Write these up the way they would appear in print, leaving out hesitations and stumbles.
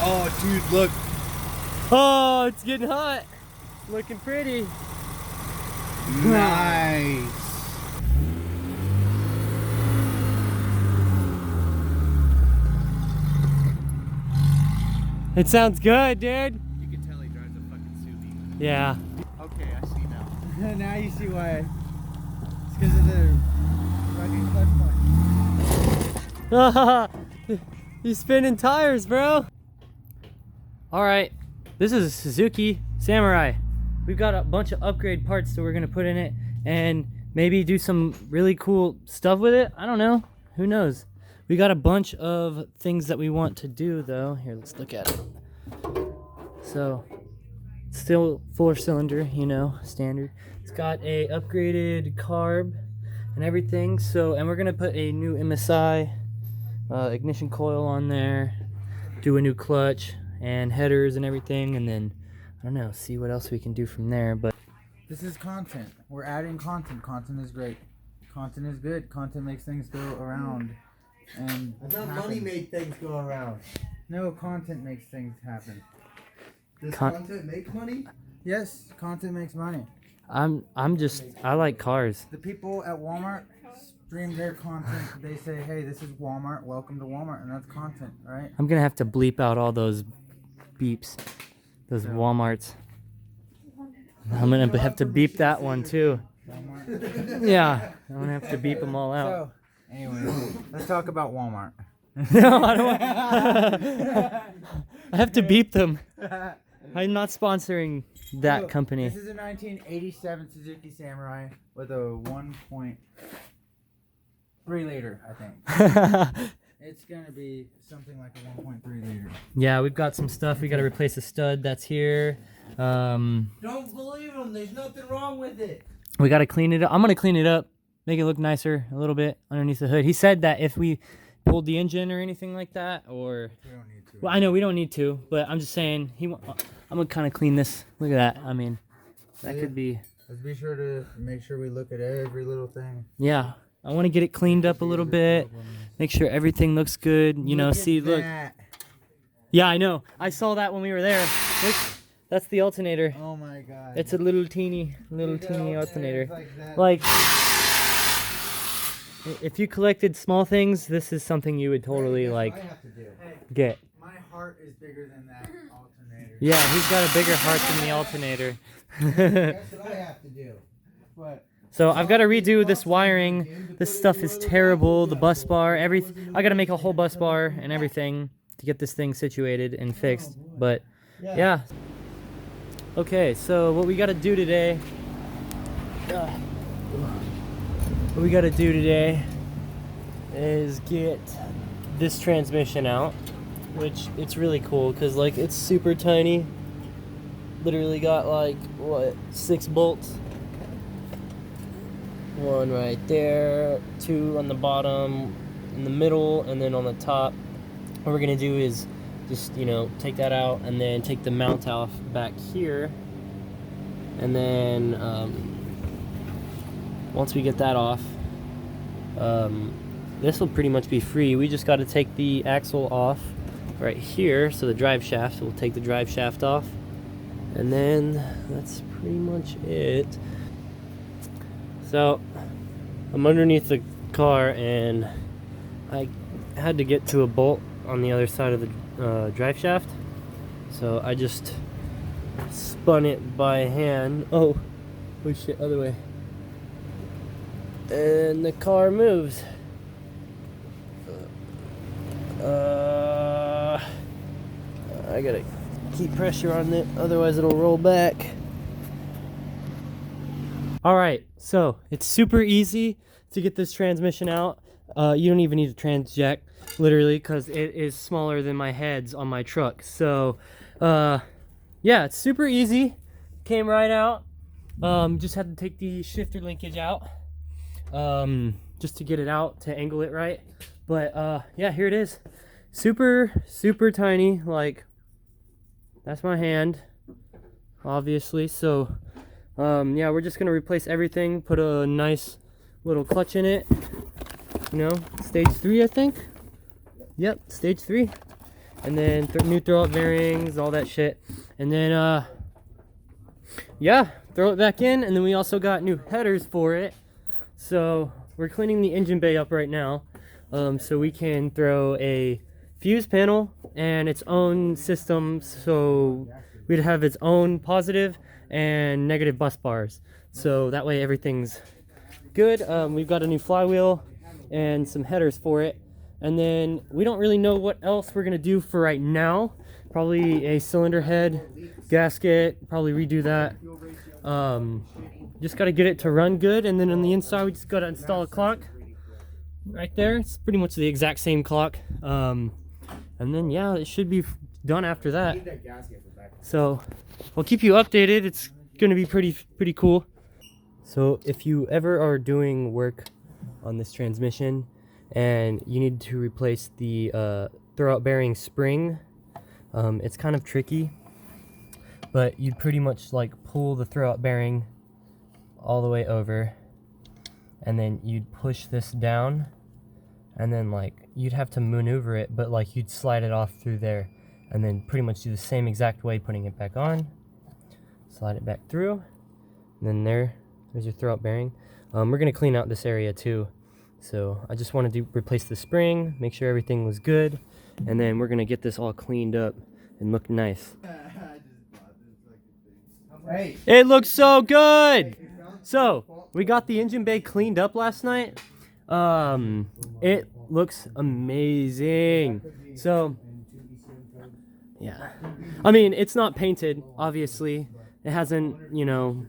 Oh, dude, look. Oh, it's getting hot. Looking pretty. Nice. It sounds good, dude. You can tell he drives a fucking Suzuki. Yeah. Okay, I see now. Now you see why. It's because of the fucking clutch point. You spinning tires, bro. All right, this is a Suzuki Samurai. We've got a bunch of upgrade parts that we're gonna put in it and maybe do some really cool stuff with it. I don't know, who knows? We got a bunch of things that we want to do though. Here, let's look at it. So, still 4-cylinder, you know, standard. It's got a upgraded carb and everything. So, and we're gonna put a new MSI ignition coil on there, do a new clutch and headers and everything, and then I don't know, see what else we can do from there. But this is content. We're adding content. Content is great. Content is good. Content makes things go around. And I thought money made things go around. No, content makes things happen. Does content make money? Yes, content makes money. I like cars. The people at Walmart stream their content. They say, hey, this is Walmart. Welcome to Walmart. And that's content, right? I'm gonna have to bleep out all those beeps, those Walmarts. I'm gonna have to beep that one too. Walmart. Yeah, I'm gonna have to beep them all out. So, anyway, let's talk about Walmart. No, I don't want. I have to beep them. I'm not sponsoring that company. This is a 1987 Suzuki Samurai with a 1.3 liter, I think. It's gonna be something like a 1.3 liter. Yeah, we've got some stuff. We got to replace a stud that's here. Don't believe him. There's nothing wrong with it. We got to clean it up. I'm gonna clean it up, make it look nicer a little bit underneath the hood. He said that if we pulled the engine or anything like that, or We don't need to. well, I know we don't need to, but I'm just saying I'm gonna kind of clean this. Look at that. I mean, that could be. Let's be sure to make sure we look at every little thing. Yeah, I want to get it cleaned up a little bit. Make sure everything looks good. You know, see, look. That. Yeah, I know. I saw that when we were there. Look, that's the alternator. Oh my god. It's a little teeny alternator. Like, Like, if you collected small things, this is something you would totally like I have to do. Hey, get. my heart is bigger than that alternator. Yeah, he's got a bigger heart than the alternator. That's what I have to do. But So I've got to redo this wiring. This stuff is terrible. The bus bar, I got to make a whole bus bar and everything to get this thing situated and fixed. But yeah. Okay, so what we got to do today. What we got to do today is get this transmission out, which it's really cool because like it's super tiny. Literally got like what, 6 bolts. One right there, 2 on the bottom, in the middle, and then on the top. What we're gonna do is just, you know, take that out and then take the mount off back here. And then once we get that off, this will pretty much be free. We just got to take the axle off right here, so the drive shaft. So we'll take the drive shaft off, and then that's pretty much it. So I'm underneath the car and I had to get to a bolt on the other side of the drive shaft, so I just spun it by hand. Oh shit, other way. And the car moves. I gotta keep pressure on it, otherwise it'll roll back. Alright, so it's super easy to get this transmission out. You don't even need a transjack, literally, because it is smaller than my heads on my truck. So, yeah, it's super easy. Came right out. Just had to take the shifter linkage out, just to get it out, to angle it right. But, yeah, here it is. Super tiny, like, that's my hand, obviously. So, yeah, we're just gonna replace everything, put a nice little clutch in it, you know, stage 3, I think. Yep, stage 3. and then new throw-up bearings, all that shit. And then, yeah, throw it back in. And then we also got new headers for it. So we're cleaning the engine bay up right now, so we can throw a fuse panel and its own system, so we'd have its own positive and negative bus bars. So that way everything's good. We've got a new flywheel and some headers for it. And then we don't really know what else we're gonna do for right now. Probably a cylinder head, gasket, probably redo that. Just gotta get it to run good, and then on the inside we just gotta install a clock right there. It's pretty much the exact same clock. And then yeah, it should be done after that. So we'll keep you updated. It's gonna be pretty cool. So if you ever are doing work on this transmission and you need to replace the throwout bearing spring, it's kind of tricky, but you'd pretty much like pull the throwout bearing all the way over, and then you'd push this down, and then like you'd have to maneuver it, but like you'd slide it off through there, and then pretty much do the same exact way, putting it back on, slide it back through, and then there's your throwout bearing. We're gonna clean out this area too, so I just wanted to replace the spring, make sure everything was good, and then we're gonna get this all cleaned up and look nice. Hey. It looks so good. So we got the engine bay cleaned up last night. It looks amazing. So yeah, I mean, it's not painted, obviously. It hasn't, you know,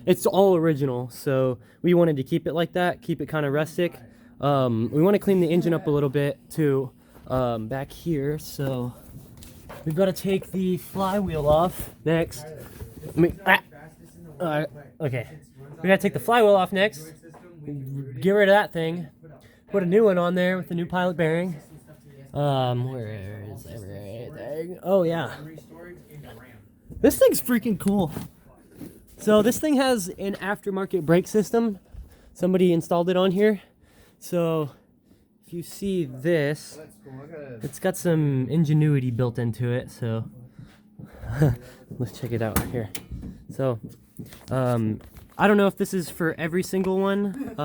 it's all original, so we wanted to keep it like that, keep it kind of rustic. We want to clean the engine up a little bit too, back here. So we've got to take the flywheel off next. Okay, we gotta take the flywheel off next, get rid of that thing, put a new one on there with the new pilot bearing. Where is everything? Oh yeah, this thing's freaking cool. So this thing has an aftermarket brake system. Somebody installed it on here. So if you see this, it's got some ingenuity built into it. So let's check it out here. So I don't know if this is for every single one.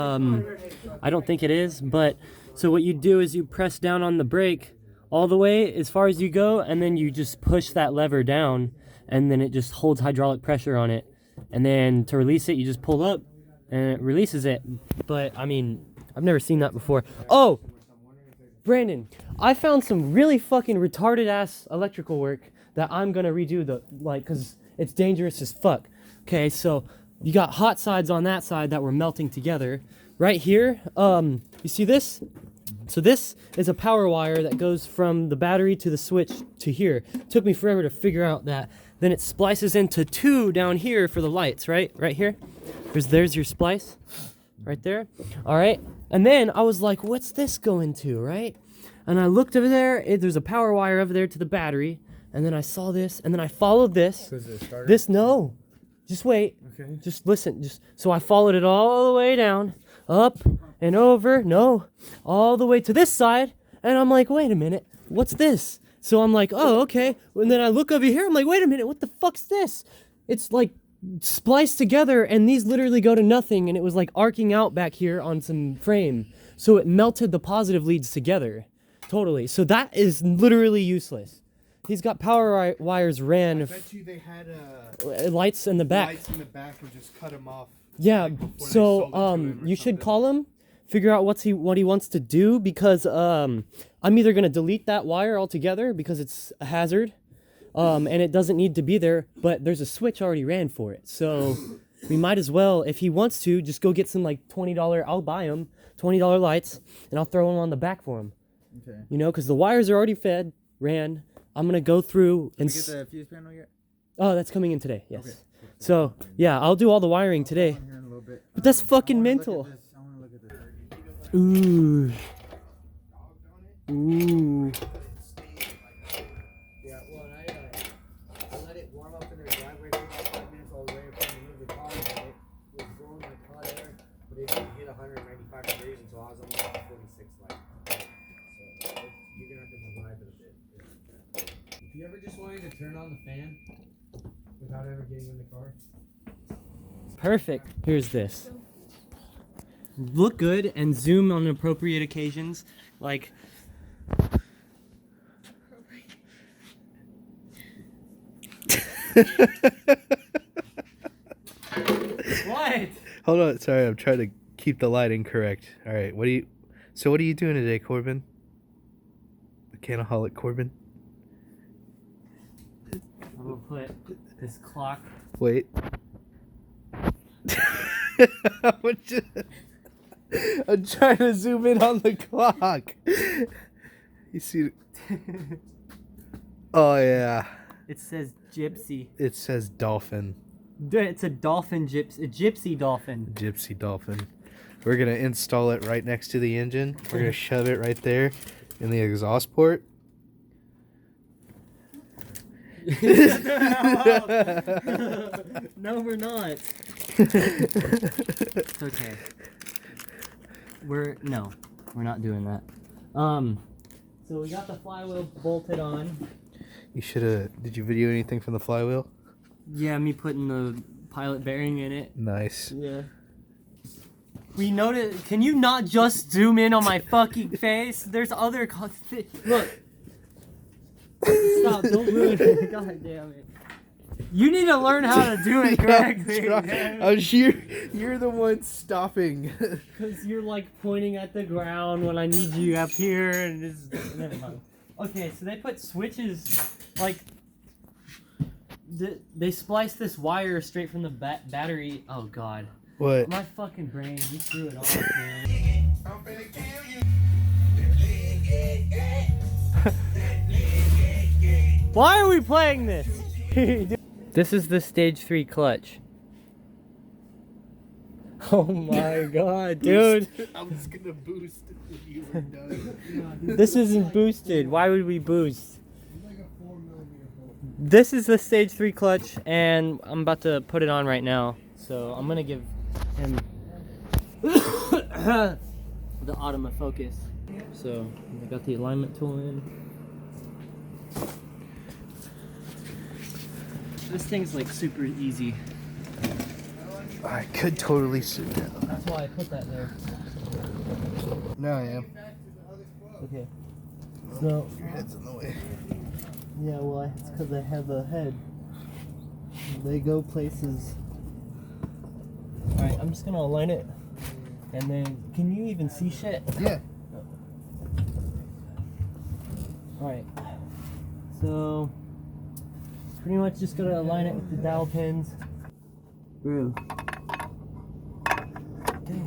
I don't think it is, but so what you do is you press down on the brake all the way as far as you go, and then you just push that lever down, and then it just holds hydraulic pressure on it. And then to release it, you just pull up and it releases it. But I mean, I've never seen that before. Oh, Brandon, I found some really fucking retarded ass electrical work that I'm gonna redo, cause it's dangerous as fuck. Okay, so you got hot sides on that side that were melting together. Right here, you see this? So this is a power wire that goes from the battery to the switch to here. It took me forever to figure out that. Then it splices into two down here for the lights, right? Right here. There's your splice right there. All right. And then I was like, what's this going to, right? And I looked over there. There's a power wire over there to the battery. And then I saw this, and then I followed this. No. Just wait. Okay. Just listen. So I followed it all the way down, up and over. No. All the way to this side. And I'm like, wait a minute. What's this? So I'm like, oh, okay. And then I look over here. I'm like, wait a minute. What the fuck's this? It's like spliced together, and these literally go to nothing. And it was like arcing out back here on some frame. So it melted the positive leads together. Totally. So that is literally useless. He's got power wires ran. I bet you they had lights in the back. Lights in the back and just cut them off. Yeah. Like So you should call him, figure out what he wants to do, because I'm either gonna delete that wire altogether because it's a hazard, and it doesn't need to be there. But there's a switch already ran for it, so we might as well, if he wants to, just go get some like $20. I'll buy him $20 lights, and I'll throw them on the back for him. Okay. You know, because the wires are already ran. I'm gonna go through and. Did we get the fuse panel yet? Oh, that's coming in today. Yes. Okay. So yeah, I'll do all the wiring today. But that's fucking mental. Ooh. Ooh. Yeah, well, I let it warm up in their driveway for about 5 minutes all the way from the move the car, and it was blowing like hot air, but it didn't hit 195 degrees until I was almost at 46 like. So you're gonna have to survive it a bit. You ever just wanted to turn on the fan without ever getting in the car? Perfect. Here's this. Look good and zoom on appropriate occasions. Like. What? Hold on, sorry, I'm trying to keep the lighting correct. All right, what are you doing today, Corbin? Mechanaholic Corbin? I'm gonna put this clock. Wait. I'm trying to zoom in on the clock. You see? Oh yeah. It says gypsy. It says dolphin. It's a dolphin gypsy. A gypsy dolphin. Gypsy dolphin. We're gonna install it right next to the engine. We're gonna shove it right there in the exhaust port. No, we're not. It's okay. We're not doing that. So we got the flywheel bolted on. You should have. Did you video anything from the flywheel? Yeah, me putting the pilot bearing in it. Nice. Yeah. We noticed. Can you not just zoom in on my fucking face? There's other. Look. Stop! Don't ruin it. God damn it. You need to learn how to do it correctly. You're the one stopping. Because you're like pointing at the ground when I need you up here, and it's never mind. Okay, so they put switches, like they spliced this wire straight from the battery. Oh God. What? My fucking brain, you threw it off, man. Why are we playing this? This is the stage 3 clutch. Oh my God, dude. I was gonna boost when you were done. This isn't boosted. Why would we boost? This is the stage 3 clutch, and I'm about to put it on right now. So I'm gonna give him the autofocus. So I got the alignment tool in. This thing's like super easy. I could totally sit down. That's why I put that there. No, I am. Okay. So Your head's in the way. yeah, well, it's because I have a head. They go places. All right, I'm just gonna align it, and then can you even see shit? Yeah. All right. So pretty much just gotta align it with the dowel pins. Bro. Okay.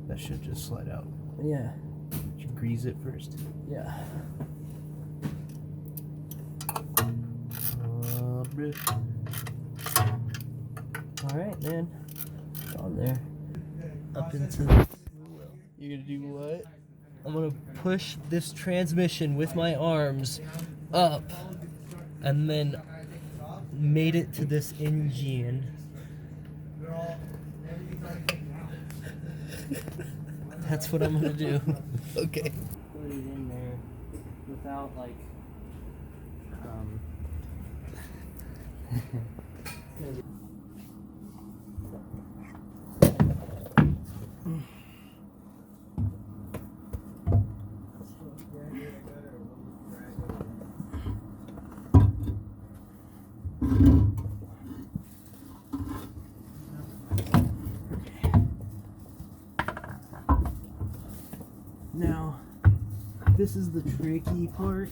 That should just slide out. Yeah. Did you grease it first? Yeah. All right, man. It's on there. Up into the wheel. You're gonna do what? I'm gonna push this transmission with my arms up, and then made it to this engine. That's what I'm gonna do. Okay. Put it in there without like Now, this is the tricky part,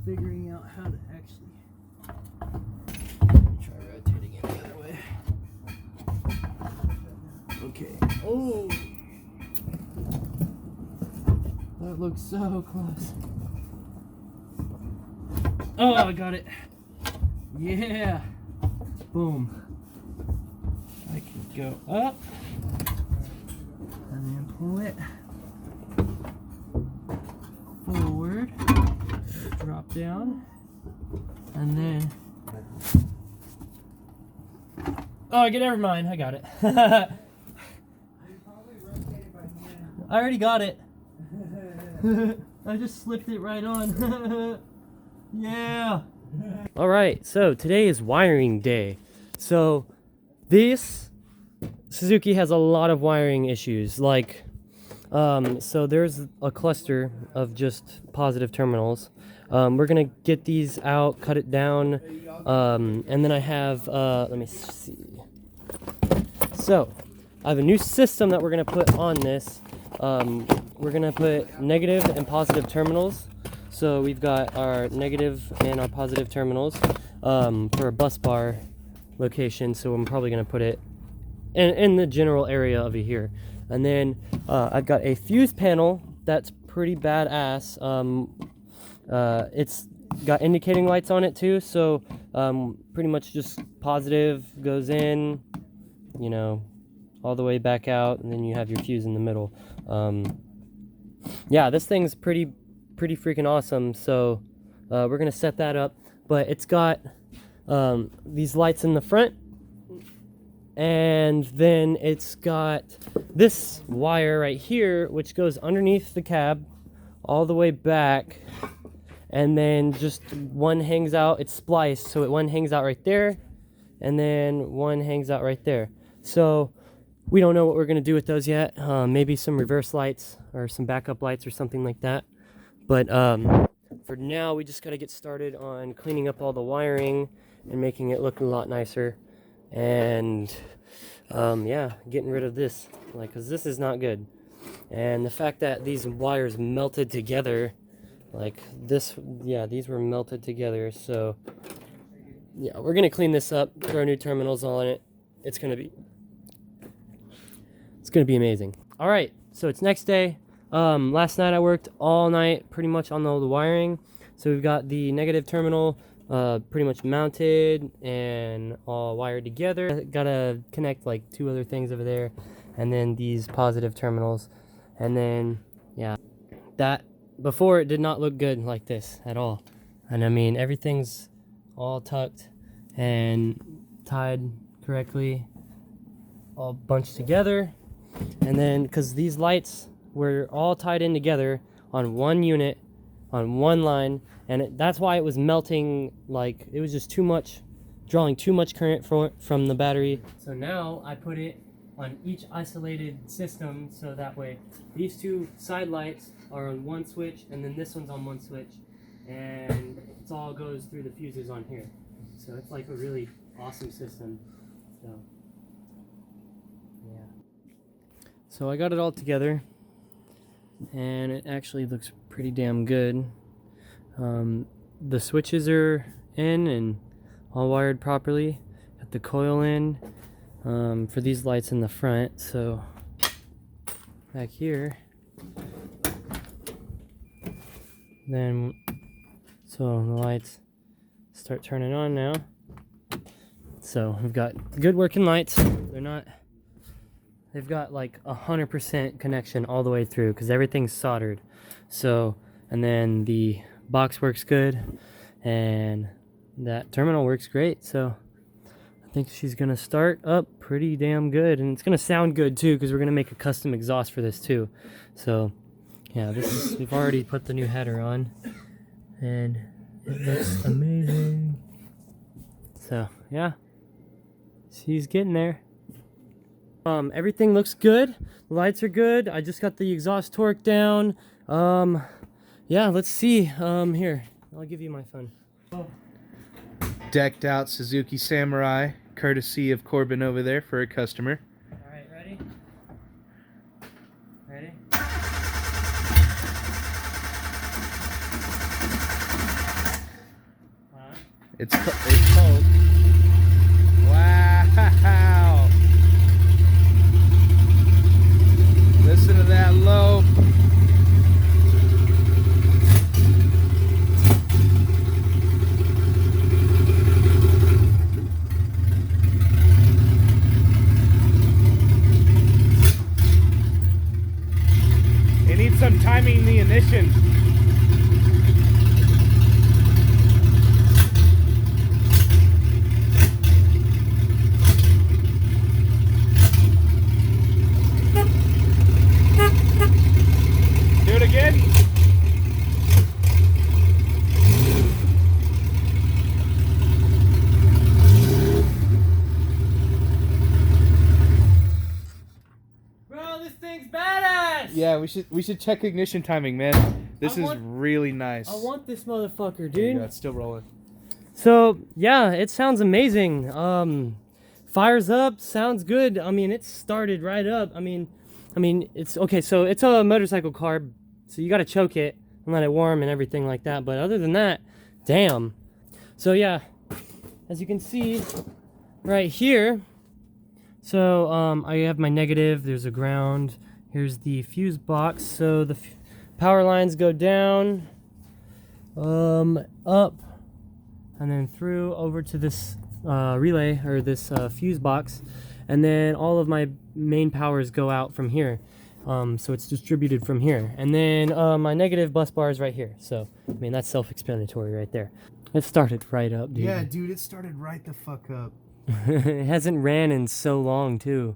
figuring out how to actually try rotating it the other way. Okay. Oh, that looks so close. Oh, I got it. Yeah. Boom. I can go up and then pull it forward, drop down, and then never mind, I got it. I already got it. I just slipped it right on. Yeah. All right, so today is wiring day. So this Suzuki has a lot of wiring issues. Like, so there's a cluster of just positive terminals. We're gonna get these out, cut it down, and then I have, let me see. So I have a new system that we're gonna put on this. We're gonna put negative and positive terminals. So we've got our negative and our positive terminals for a bus bar location. So I'm probably gonna put it in the general area over here. And then I've got a fuse panel that's pretty badass. It's got indicating lights on it too. So pretty much just positive goes in, you know, all the way back out, and then you have your fuse in the middle. Yeah, this thing's pretty freaking awesome. So we're gonna set that up, but it's got these lights in the front, and then it's got this wire right here which goes underneath the cab all the way back, and then just one hangs out. It's spliced, so one hangs out right there, and then one hangs out right there. So we don't know what we're gonna do with those yet. Maybe some reverse lights or some backup lights or something like that. But for now, we just gotta get started on cleaning up all the wiring and making it look a lot nicer. And yeah, getting rid of this, like, because this is not good. And the fact that these wires melted together, like this, yeah, these were melted together. So yeah, we're gonna clean this up, throw new terminals on it. It's gonna be amazing. All right, so it's next day. Last night I worked all night pretty much on all the wiring. So we've got the negative terminal pretty much mounted and all wired together. Gotta connect like two other things over there, and then these positive terminals. And then yeah, that before it did not look good like this at all. And I mean, everything's all tucked and tied correctly, all bunched together. And then because these lights were all tied in together on one unit, on one line, and that's why it was melting. Like, it was just too much, drawing too much current from the battery. So now I put it on each isolated system, so that way these two side lights are on one switch, and then this one's on one switch, and it all goes through the fuses on here. So it's like a really awesome system. So yeah, so I got it all together, and it actually looks pretty damn good. The switches are in and all wired properly. Got the coil in for these lights in the front. So back here, then so the lights start turning on now. So we've got good working lights. They've got like 100% connection all the way through because everything's soldered. So, and then the box works good, and that terminal works great. So I think she's gonna start up pretty damn good, and it's gonna sound good too because we're gonna make a custom exhaust for this too. So yeah, we've already put the new header on, and it looks amazing. So yeah, she's getting there. Everything looks good. The lights are good. I just got the exhaust torque down. Yeah, let's see. Here, I'll give you my phone. Decked out Suzuki Samurai, courtesy of Corbin over there for a customer. All right, ready? Ready? It's cold. Wow! Listen to that low. It needs some timing the ignition. we should check ignition timing, man. This is want- really nice. I want this motherfucker, There you dude. go, it's still rolling. So yeah, it sounds amazing. Fires up, sounds good. I mean, it started right up. I mean, it's okay. So it's a motorcycle car, so you got to choke it and let it warm and everything like that. But other than that, damn. So yeah, as you can see right here. So I have my negative. There's a ground. Here's the fuse box. So the power lines go down, up, and then through over to this relay or this fuse box, and then all of my main powers go out from here. So it's distributed from here, and then my negative bus bar is right here. So I mean, that's self-explanatory right there. It started right up, dude. Yeah, dude, it started right the fuck up. It hasn't ran in so long too,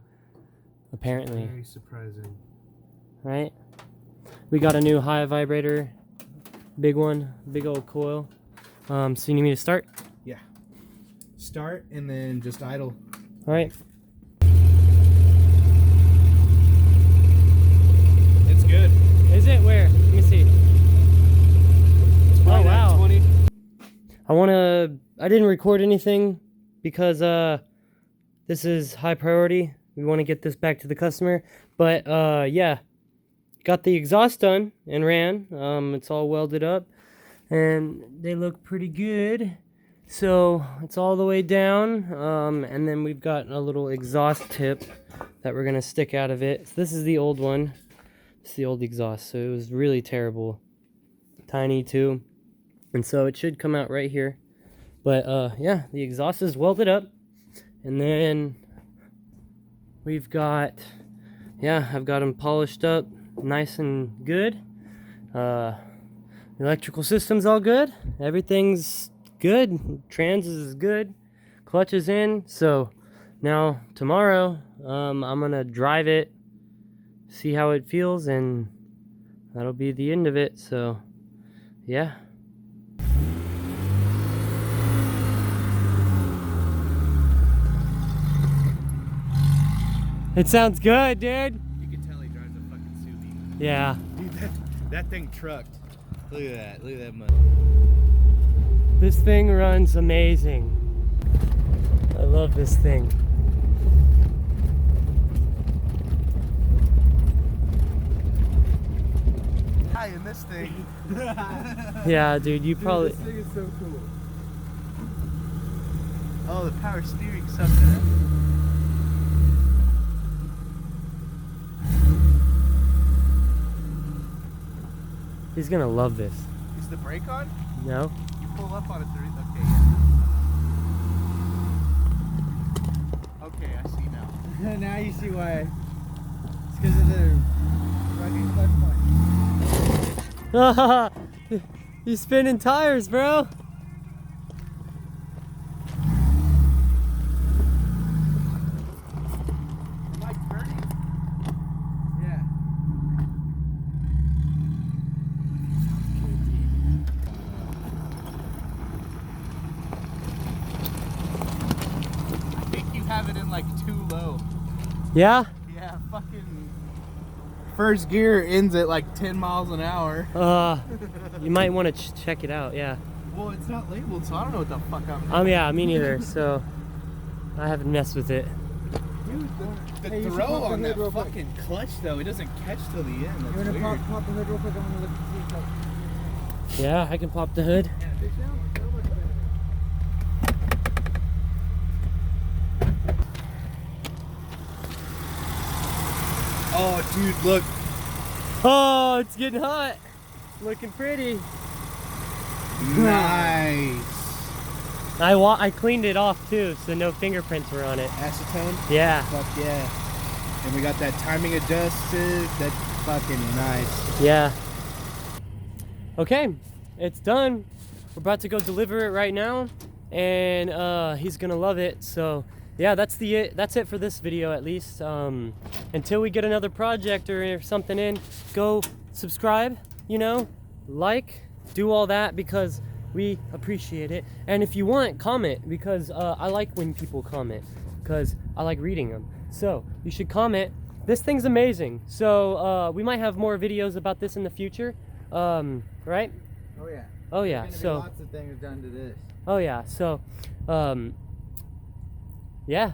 apparently. Very surprising. Right? We got a new high vibrator, big one, big old coil. So you need me to start? Yeah. Start and then just idle. All right. It's good. Is it? Where? Let me see. Oh wow. 20. I didn't record anything because this is high priority. We want to get this back to the customer. But yeah, got the exhaust done and ran. It's all welded up and they look pretty good. So it's all the way down, and then we've got a little exhaust tip that we're gonna stick out of it. So this is the old one. It's the old exhaust, so it was really terrible. Tiny too. And so it should come out right here. But yeah, the exhaust is welded up. And then we've got, yeah, I've got them polished up nice and good. The electrical system's all good. Everything's good. Trans is good. Clutch is in. So now tomorrow, I'm gonna drive it, see how it feels, and that'll be the end of it. So yeah. It sounds good, dude. You can tell he drives a fucking Suzuki. Yeah. Dude, that thing trucked. Look at that. Look at that mud. This thing runs amazing. I love this thing. Hi, in this thing. Yeah, dude, you probably... This thing is so cool. Oh, the power steering something. He's gonna love this. Is the brake on? No? You pull up on it. Okay, I see now. Now you see why. It's because of the fucking clutch point. He's spinning tires, bro. Am I turning? Yeah. I think you have it in like too low. Yeah? Yeah, fucking. First gear ends at like 10 miles an hour. You might want to check it out, yeah. Well, it's not labeled, so I don't know what the fuck I'm doing. Yeah, me neither, so I haven't messed with it. The Hey, you should throw pop the on that hood real quick. fucking clutch though, it doesn't catch till the end. You That's wanna weird. pop the hood real quick? I wanna look and see if Yeah, I can pop the hood. Oh, dude, look. Oh, it's getting hot. Looking pretty. Nice. I cleaned it off too, so no fingerprints were on it. Acetone? Yeah. Fuck yeah. And we got that timing adjusted. That's fucking nice. Yeah. Okay, it's done. We're about to go deliver it right now, and he's gonna love it. So yeah, that's it for this video at least. Until we get another project or something in, go subscribe, you know, like, do all that because we appreciate it. And if you want, comment, because I like when people comment because I like reading them. So you should comment this thing's amazing. So we might have more videos about this in the future, right? Oh yeah. Oh yeah. There's gonna So be lots of things done to this. oh yeah. So yeah.